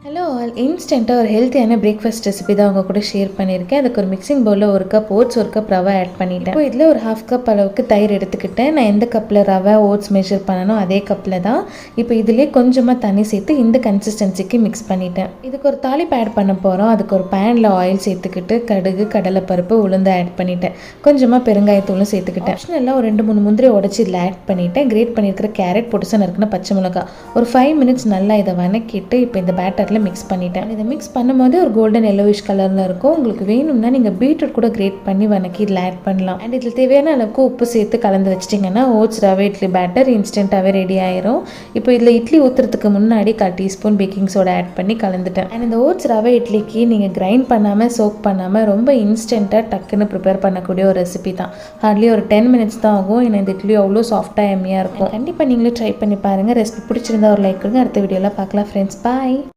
Hello all, இன்ஸ்டண்ட்டாக ஒரு ஹெல்த்தியான பிரேக்ஃபாஸ்ட் ரெசிபி தான் உங்கள் கூட ஷேர் பண்ணியிருக்கேன். அதுக்கு ஒரு மிக்சிங் பவுலில் ஒரு கப் ஓட்ஸ், ஒரு கப் ரவை ஆட் பண்ணிட்டேன். இப்போ இதில் ஒரு ஹாஃப் கப் அளவுக்கு தயிர் எடுத்துக்கிட்டேன். நான் எந்த கப்பில் ரவை ஓட்ஸ் மெஷர் பண்ணனோ அதே கப்பில் தான். இப்போ இதிலே கொஞ்சமாக தண்ணி சேர்த்து இந்த கன்சிஸ்டன்சிக்கு மிக்ஸ் பண்ணிட்டேன். இதுக்கு ஒரு தாளிப்பு ஆட் பண்ண போகிறோம். அதுக்கு ஒரு பேனில் ஆயில் சேர்த்துக்கிட்டு கடுகு, கடலைப்பருப்பு, உளுந்து ஆட் பண்ணிட்டேன். கொஞ்சமாக பெருங்காயத்தூளும் சேர்த்துக்கிட்டேன். ஆப்ஷனலாக ஒரு 2-3 முந்திரி உடச்சி இதில் ஆட் பண்ணிட்டேன். கிரேட் பண்ணியிருக்கிற கேரட், பொடிசா நறுக்குன பச்சை மிளகா, ஒரு 5 மினிட்ஸ் நல்லா இதை வணக்கிட்டு இப்போ இந்த பேட்டரில் மிக்ஸ் பண்ணிட்டேன். இதை மிக்ஸ் பண்ணும்போது ஒரு கோல்டன் எல்லோவிஷ் கலரில் இருக்கும். உங்களுக்கு வேணும்னா நீங்கள் பீட்ரூட் கூட கிரேட் பண்ணி வணக்கி இதில் ஆட் பண்ணலாம். அண்ட் இதில் தேவையான அளவுக்கு உப்பு சேர்த்து கலந்து வச்சிட்டிங்கன்னா ஓட்ஸ் ரவை இட்லி பேட்டர் இன்ஸ்டண்ட்டாகவே ரெடி ஆயிரும். இப்போ இதில் இட்லி ஊற்றுறதுக்கு முன்னாடி 1/4 டீஸ்பூன் பேக்கிங் சோடா ஆட் பண்ணி கலந்துட்டேன். அண்ட் இந்த ஓட்ஸ் ரவை இட்லிக்கு நீங்கள் கிரைண்ட் பண்ணாமல் சோக் பண்ணாமல் ரொம்ப இன்ஸ்டண்ட்டாக டக்குன்னு ப்ரிப்பேர் பண்ணக்கூடிய ஒரு ரெசிபி தான். ஹார்ட்லி ஒரு 10 மினிட்ஸ் தான் ஆகும். ஏன்னா இந்த இட்லி அவ்வளோ சாஃப்டாக எம்மியாக இருக்கும். கண்டிப்பாக நீங்களும் ட்ரை பண்ணி பாருங்கள். ரெசிபி பிடிச்சிருந்தா ஒரு லைக் கொடுங்க. அடுத்த வீடியோவில் பார்க்கலாம் ஃப்ரெண்ட்ஸ். பாய்.